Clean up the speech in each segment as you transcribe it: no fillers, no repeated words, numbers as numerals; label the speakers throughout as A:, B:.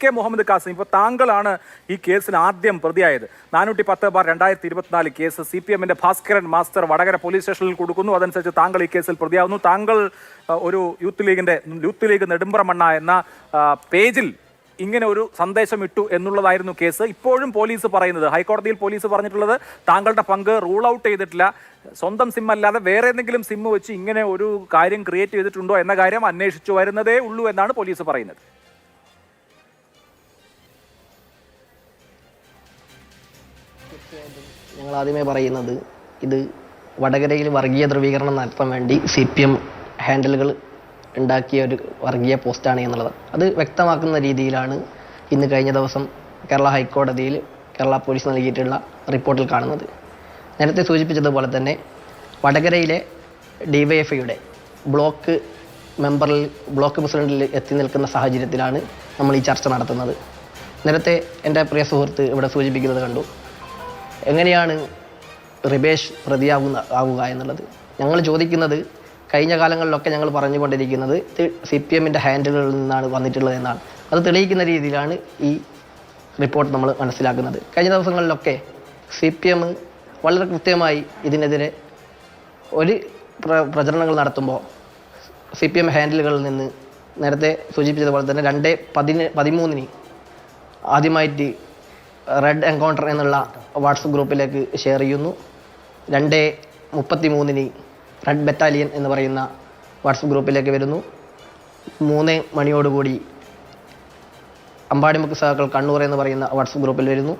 A: K Muhammad Kasim, ഇപ്പോൾ താങ്കളാണ് ഈ കേസിൽ ആദ്യം പ്രതിയായത്. 410/2024 കേസ് CPM-ന്റെ ഭാസ്കരൻ മാസ്റ്റർ വടകര പോലീസ് സ്റ്റേഷനിൽ കൊടുക്കുന്നു. അതനുസരിച്ച് താങ്കൾ ഈ കേസിൽ പ്രതിയാവുന്നു. താങ്കൾ ഒരു യൂത്ത് ലീഗ് നെടുമ്പ്രമണ്ണ എന്ന പേജിൽ ഇങ്ങനെ ഒരു സന്ദേശം ഇട്ടു എന്നുള്ളതായിരുന്നു കേസ്. ഇപ്പോഴും പോലീസ് പറയുന്നത്, ഹൈക്കോടതിയിൽ പോലീസ് പറഞ്ഞിട്ടുള്ളത്, താങ്കളുടെ പങ്ക് റൂൾ ഔട്ട് ചെയ്തിട്ടില്ല. സ്വന്തം സിം അല്ലാതെ വേറെ ഏതെങ്കിലും സിം വെച്ച് ഇങ്ങനെ ഒരു കാര്യം ക്രിയേറ്റ് ചെയ്തിട്ടുണ്ടോ എന്ന കാര്യം അന്വേഷിച്ചു വരുന്നതേ ഉള്ളൂ എന്നാണ് പോലീസ് പറയുന്നത്.
B: ഞങ്ങൾ ആദ്യമേ പറയുന്നത്, ഇത് വടകരയിൽ വർഗീയ ധ്രുവീകരണം നടത്താൻ വേണ്ടി CPM ഹാൻഡിലുകൾ ഉണ്ടാക്കിയ ഒരു വർഗീയ പോസ്റ്റാണ് എന്നുള്ളത്. അത് വ്യക്തമാക്കുന്ന രീതിയിലാണ് ഇന്ന് കഴിഞ്ഞ ദിവസം കേരള ഹൈക്കോടതിയിൽ കേരള പോലീസ് നൽകിയിട്ടുള്ള റിപ്പോർട്ടിൽ കാണുന്നത്. നേരത്തെ സൂചിപ്പിച്ചതുപോലെ തന്നെ വടകരയിലെ DYFIയുടെ ബ്ലോക്ക് പ്രസിഡന്റിൽ എത്തി നിൽക്കുന്ന സാഹചര്യത്തിലാണ് നമ്മൾ ഈ ചർച്ച നടത്തുന്നത്. നേരത്തെ എൻ്റെ പ്രിയ സുഹൃത്ത് ഇവിടെ സൂചിപ്പിക്കുന്നത് കണ്ടു, എങ്ങനെയാണ് റിബേഷ് ആവുക എന്നുള്ളത്. ഞങ്ങൾ ചോദിക്കുന്നത്, കഴിഞ്ഞ കാലങ്ങളിലൊക്കെ ഞങ്ങൾ പറഞ്ഞുകൊണ്ടിരിക്കുന്നത് ഇത് CPM-ന്റെ ഹാൻഡിലുകളിൽ നിന്നാണ് വന്നിട്ടുള്ളത് എന്നാണ്. അത് തെളിയിക്കുന്ന രീതിയിലാണ് ഈ റിപ്പോർട്ട് നമ്മൾ മനസ്സിലാക്കുന്നത്. കഴിഞ്ഞ ദിവസങ്ങളിലൊക്കെ CPM വളരെ കൃത്യമായി ഇതിനെതിരെ ഒരു പ്രചരണങ്ങൾ നടത്തുമ്പോൾ CPM ഹാൻഡിലുകളിൽ നിന്ന് നേരത്തെ സൂചിപ്പിച്ചതുപോലെ തന്നെ 2/13 ആദ്യമായിട്ട് റെഡ് എൻകൗണ്ടർ എന്നുള്ള വാട്സപ്പ് ഗ്രൂപ്പിലേക്ക് ഷെയർ ചെയ്യുന്നു. 2:33 റെഡ് ബറ്റാലിയൻ എന്ന് പറയുന്ന വാട്സപ്പ് ഗ്രൂപ്പിലേക്ക് വരുന്നു. 3 മണിയോടുകൂടി അമ്പാടിമുക്ക് സഹകൾ കണ്ണൂർ എന്ന് പറയുന്ന വാട്സപ്പ് ഗ്രൂപ്പിൽ വരുന്നു.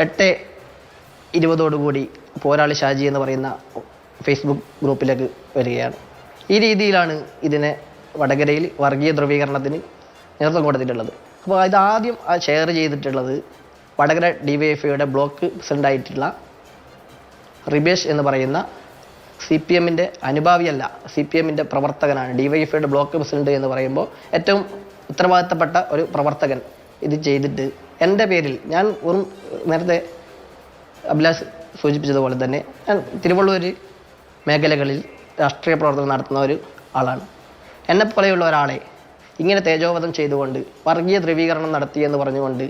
B: 8:20 പോരാളി ഷാജി എന്ന് പറയുന്ന ഫേസ്ബുക്ക് ഗ്രൂപ്പിലേക്ക് വരികയാണ്. ഈ രീതിയിലാണ് ഇതിനെ വടകരയിൽ വർഗീയ ധ്രുവീകരണത്തിന് നേതൃത്വം കൊടുത്തിട്ടുള്ളത്. അപ്പോൾ ഇതാദ്യം ഷെയർ ചെയ്തിട്ടുള്ളത് വടകര DYFIയുടെ ബ്ലോക്ക് പ്രസിഡൻ്റായിട്ടുള്ള റിബേഷ് എന്ന് പറയുന്ന CPM-ന്റെ അനുഭാവിയല്ല, CPM-ന്റെ പ്രവർത്തകനാണ്. DYFIയുടെ ബ്ലോക്ക് പ്രസിഡന്റ് എന്ന് പറയുമ്പോൾ ഏറ്റവും ഉത്തരവാദിത്തപ്പെട്ട ഒരു പ്രവർത്തകൻ ഇത് ചെയ്തിട്ട് എൻ്റെ പേരിൽ, ഞാൻ നേരത്തെ അഭിലാഷ് സൂചിപ്പിച്ചതുപോലെ തന്നെ ഞാൻ തിരുവള്ളൂർ മേഖലകളിൽ രാഷ്ട്രീയ പ്രവർത്തനം നടത്തുന്ന ഒരു ആളാണ്. എന്നെപ്പോലെയുള്ള ഒരാളെ ഇങ്ങനെ തേജോവധം ചെയ്തുകൊണ്ട് വർഗീയ ധ്രുവീകരണം നടത്തിയെന്ന് പറഞ്ഞുകൊണ്ട്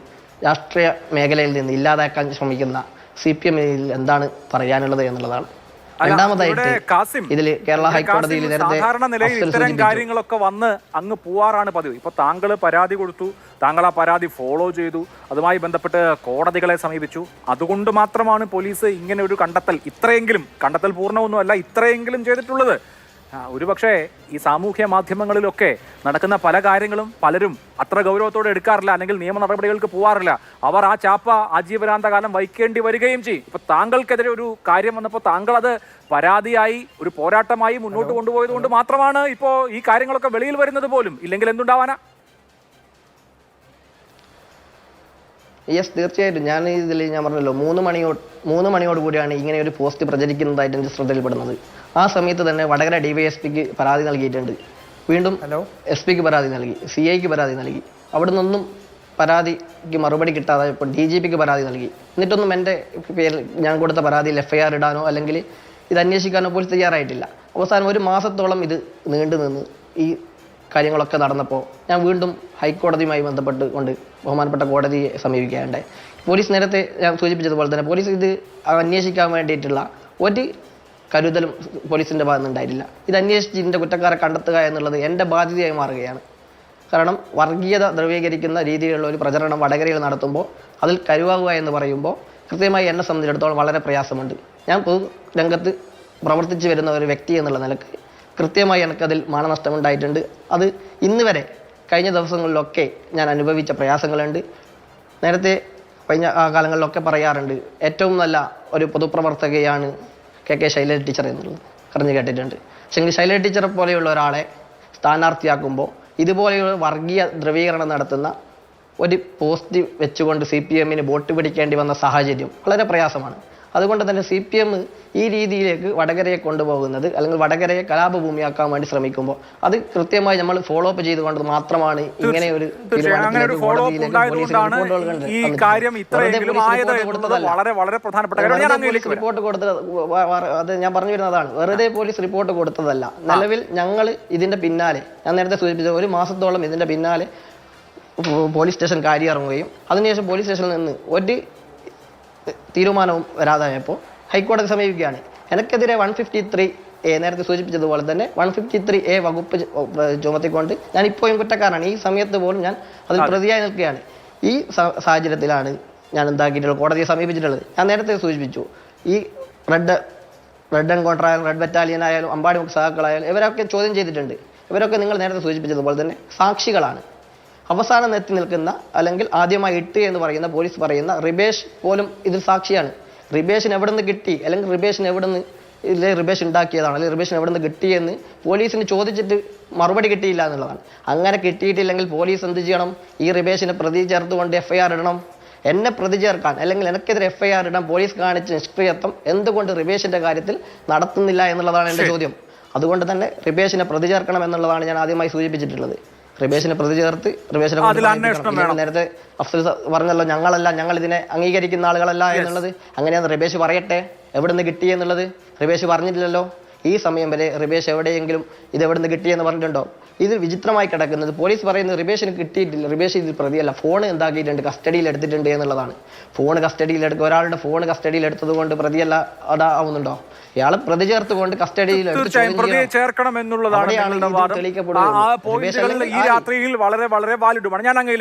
B: രാഷ്ട്രീയ മേഖലയിൽ നിന്ന് ഇല്ലാതാക്കാൻ ശ്രമിക്കുന്ന CPM-ൽ എന്താണ് പറയാനുള്ളത് എന്നുള്ളതാണ്. രണ്ടാമതായിട്ട് ഇതില് കേരള ഹൈക്കോടതിയിൽ
A: സാധാരണ നിലയിൽ ഇത്തരം കാര്യങ്ങളൊക്കെ വന്ന് അങ്ങ് പോവാറാണ് പതിവ്. ഇപ്പൊ താങ്കൾ പരാതി കൊടുത്തു, താങ്കൾ ആ പരാതി ഫോളോ ചെയ്തു, അതുമായി ബന്ധപ്പെട്ട് കോടതികളെ സമീപിച്ചു. അതുകൊണ്ട് മാത്രമാണ് പോലീസ് ഇങ്ങനെ ഒരു കണ്ടെത്തൽ പൂർണ്ണമൊന്നുമല്ല, ഇത്രയെങ്കിലും ചെയ്തിട്ടുള്ളത്. ഒരുപക്ഷെ ഈ സാമൂഹ്യ മാധ്യമങ്ങളിലൊക്കെ നടക്കുന്ന പല കാര്യങ്ങളും പലരും അത്ര ഗൗരവത്തോടെ എടുക്കാറില്ല, അല്ലെങ്കിൽ നിയമ നടപടികൾക്ക് പോവാറില്ല. അവർ ആ ചാപ്പ ആജീവനാന്തകാലം വഹിക്കേണ്ടി വരികയും ചെയ്യും. ഇപ്പൊ താങ്കൾക്കെതിരെ ഒരു കാര്യം വന്നപ്പോൾ താങ്കൾ അത് പരാതിയായി ഒരു പോരാട്ടമായി മുന്നോട്ട് കൊണ്ടുപോയത് കൊണ്ട് മാത്രമാണ് ഇപ്പോൾ ഈ കാര്യങ്ങളൊക്കെ വെളിയിൽ വരുന്നത് പോലും. ഇല്ലെങ്കിൽ എന്തുണ്ടാവാനാ?
B: യെസ്, തീർച്ചയായിട്ടും. ഞാൻ പറഞ്ഞല്ലോ, 3 മണിയോട് കൂടിയാണ് ഇങ്ങനെ ഒരു പോസ്റ്റ് പ്രചരിക്കുന്നതായിട്ട് എൻ്റെ ശ്രദ്ധയിൽപ്പെടുന്നത്. ആ സമയത്ത് തന്നെ വടകര DYSPക്ക് പരാതി നൽകിയിട്ടുണ്ട്. വീണ്ടും SP-ക്ക് പരാതി നൽകി, CIക്ക് പരാതി നൽകി. അവിടെ നിന്നൊന്നും പരാതിക്ക് മറുപടി കിട്ടാതെ ഇപ്പോൾ DGPക്ക് പരാതി നൽകി. എന്നിട്ടൊന്നും എൻ്റെ പേരിൽ ഞാൻ കൊടുത്ത പരാതിയിൽ FIR ഇടാനോ അല്ലെങ്കിൽ ഇത് അന്വേഷിക്കാനോ പോലീസ് തയ്യാറായിട്ടില്ല. അവസാനം 1 മാസത്തോളം ഇത് നീണ്ടു നിന്ന് ഈ കാര്യങ്ങളൊക്കെ നടന്നപ്പോൾ ഞാൻ വീണ്ടും ഹൈക്കോടതിയുമായി ബന്ധപ്പെട്ടുകൊണ്ട് ബഹുമാനപ്പെട്ട കോടതിയെ സമീപിക്കുകയുണ്ടായി. പോലീസ് നേരത്തെ ഞാൻ സൂചിപ്പിച്ചതുപോലെ തന്നെ പോലീസ് ഇത് അന്വേഷിക്കാൻ വേണ്ടിയിട്ടുള്ള ഒരു കരുതലും പോലീസിൻ്റെ ഭാഗത്ത് നിന്നുണ്ടായിട്ടില്ല. ഇത് അന്വേഷിച്ച് ഇതിൻ്റെ കുറ്റക്കാരെ കണ്ടെത്തുക എന്നുള്ളത് എൻ്റെ ബാധ്യതയായി മാറുകയാണ്. കാരണം വർഗീയത ധ്രുവീകരിക്കുന്ന രീതിയിലുള്ള ഒരു പ്രചരണം വടകരയിൽ നടത്തുമ്പോൾ അതിൽ കരുവാകുക എന്ന് പറയുമ്പോൾ കൃത്യമായി എന്നെ സംബന്ധിച്ചിടത്തോളം വളരെ പ്രയാസമുണ്ട്. ഞാൻ പൊതുരംഗത്ത് പ്രവർത്തിച്ചു വരുന്ന ഒരു വ്യക്തി എന്നുള്ള നിലക്ക് കൃത്യമായി എനിക്കതിൽ മാനനഷ്ടമുണ്ടായിട്ടുണ്ട്. അത് ഇന്ന് വരെ കഴിഞ്ഞ ദിവസങ്ങളിലൊക്കെ ഞാൻ അനുഭവിച്ച പ്രയാസങ്ങളുണ്ട്. നേരത്തെ കഴിഞ്ഞ കാലങ്ങളിലൊക്കെ പറയാറുണ്ട്, ഏറ്റവും നല്ല ഒരു പൊതുപ്രവർത്തകയാണ് KK ശൈലജ ടീച്ചർ എന്നുള്ളത് പറഞ്ഞു കേട്ടിട്ടുണ്ട്. പക്ഷേ ശൈലജ ടീച്ചറെ പോലെയുള്ള ഒരാളെ സ്ഥാനാർത്ഥിയാക്കുമ്പോൾ ഇതുപോലെയുള്ള വർഗീയ ധ്രുവീകരണം നടത്തുന്ന ഒരു പോസ്റ്റ് വെച്ചുകൊണ്ട് CPM-ന് വോട്ട് പിടിക്കേണ്ടി വന്ന സാഹചര്യം വളരെ പ്രയാസമാണ്. അതുകൊണ്ട് തന്നെ CPM ഈ രീതിയിലേക്ക് വടകരയെ കൊണ്ടുപോകുന്നത്, അല്ലെങ്കിൽ വടകരയെ കലാപഭൂമിയാക്കാൻ വേണ്ടി ശ്രമിക്കുമ്പോൾ അത് കൃത്യമായി നമ്മൾ ഫോളോ അപ്പ് ചെയ്തുകൊണ്ട് മാത്രമാണ് ഇങ്ങനെ ഒരു റിപ്പോർട്ട് കൊടുത്തത്. അത് ഞാൻ പറഞ്ഞു വരുന്നതാണ്, വെറുതെ പോലീസ് റിപ്പോർട്ട് കൊടുത്തതല്ല. നിലവിൽ ഞങ്ങൾ ഇതിന്റെ പിന്നാലെ, ഞാൻ നേരത്തെ സൂചിപ്പിച്ച 1 മാസത്തോളം ഇതിന്റെ പിന്നാലെ പോലീസ് സ്റ്റേഷൻ കാര്യം ഇറങ്ങുകയും അതിനുശേഷം പോലീസ് സ്റ്റേഷനിൽ നിന്ന് ഒരു തീരുമാനവും വരാതായപ്പോൾ ഹൈക്കോടതി സമീപിക്കുകയാണ്. എനിക്കെതിരെ 153A നേരത്തെ സൂചിപ്പിച്ചതുപോലെ തന്നെ 153A വകുപ്പ് ചുമത്തിക്കൊണ്ട് ഞാൻ ഇപ്പോഴും കുറ്റക്കാരനാണ്. ഈ സമയത്ത് പോലും ഞാൻ അതിൽ പ്രതിയായി നിൽക്കുകയാണ്. ഈ സാഹചര്യത്തിലാണ് ഞാൻ എന്താക്കിയിട്ടുള്ളത്, കോടതിയെ സമീപിച്ചിട്ടുള്ളത്. ഞാൻ നേരത്തെ സൂചിപ്പിച്ചു, ഈ റെഡ് എൻകൗണ്ടർ ആയാലും റെഡ് ബറ്റാലിയൻ ആയാലും അമ്പാടി മുഖ സഹാക്കളായാലും ഇവരൊക്കെ ചോദ്യം ചെയ്തിട്ടുണ്ട്. ഇവരൊക്കെ നിങ്ങൾ നേരത്തെ സൂചിപ്പിച്ചതുപോലെ തന്നെ സാക്ഷികളാണ്. അവസാനം എത്തി നിൽക്കുന്ന അല്ലെങ്കിൽ ആദ്യമായി ഇട്ട് എന്ന് പറയുന്ന പോലീസ് പറയുന്ന റിബേഷ് പോലും ഇതിൽ സാക്ഷിയാണ്. റിബേഷിന് എവിടെ നിന്ന് കിട്ടി, അല്ലെങ്കിൽ റിബേഷിന് എവിടെ നിന്ന് റിബേഷ് ഉണ്ടാക്കിയതാണ്, അല്ലെങ്കിൽ റിബേഷിന് എവിടെ നിന്ന് കിട്ടിയെന്ന് പോലീസിന് ചോദിച്ചിട്ട് മറുപടി കിട്ടിയില്ല എന്നുള്ളതാണ്. അങ്ങനെ കിട്ടിയിട്ടില്ലെങ്കിൽ പോലീസ് എന്ത് ചെയ്യണം? ഈ റിബേഷിനെ പ്രതി ചേർത്തുകൊണ്ട് FIR ഇടണം. എന്നെ പ്രതി ചേർക്കാൻ അല്ലെങ്കിൽ എനിക്കെതിരെ FIR ഇടാൻ പോലീസ് കാണിച്ച നിഷ്ക്രിയത്വം എന്തുകൊണ്ട് റിബേഷിന്റെ കാര്യത്തിൽ നടത്തുന്നില്ല എന്നുള്ളതാണ് എൻ്റെ ചോദ്യം. അതുകൊണ്ട് തന്നെ റിബേഷിനെ പ്രതി ചേർക്കണം എന്നുള്ളതാണ് ഞാൻ ആദ്യമായി സൂചിപ്പിച്ചിട്ടുള്ളത്. റിബേഷിനെ പ്രതി ചേർത്ത് റിബേഷിനെ നേരത്തെ അഫ്സൽ പറഞ്ഞല്ലോ, ഞങ്ങൾ ഇതിനെ അംഗീകരിക്കുന്ന ആളുകളല്ല എന്നുള്ളത്. അങ്ങനെയാണ് റിബേഷ് പറയട്ടെ എവിടുന്ന് കിട്ടി എന്നുള്ളത്. റിബേഷ് പറഞ്ഞിട്ടില്ലല്ലോ. ഈ സമയം വരെ റിബേഷ് എവിടെയെങ്കിലും ഇത് എവിടുന്ന് കിട്ടിയെന്ന് പറഞ്ഞിട്ടുണ്ടോ? ഇത് വിചിത്രമായി കിടക്കുന്നത് പോലീസ് പറയുന്നത് റിബേഷിന് കിട്ടിയിട്ടില്ല, റിബേഷ് ഇതിൽ പ്രതിയല്ല, ഫോൺ എന്താക്കിയിട്ടുണ്ട്, കസ്റ്റഡിയിൽ എടുത്തിട്ടുണ്ട് എന്നുള്ളതാണ്. ഫോൺ കസ്റ്റഡിയിൽ എടുക്കുക, ഒരാളുടെ ഫോൺ കസ്റ്റഡിയിൽ എടുത്തത് കൊണ്ട് പ്രതിയല്ല അതാവുന്നുണ്ടോ? ഇയാളെ പ്രതി ചേർത്തുകൊണ്ട് കസ്റ്റഡിയിൽ
A: ചേർക്കണം എന്നുള്ളതാണ് ഈ രാത്രിയിൽ വളരെ വളരെ വാലിഡുമാണ്. ഞാൻ അങ്ങ്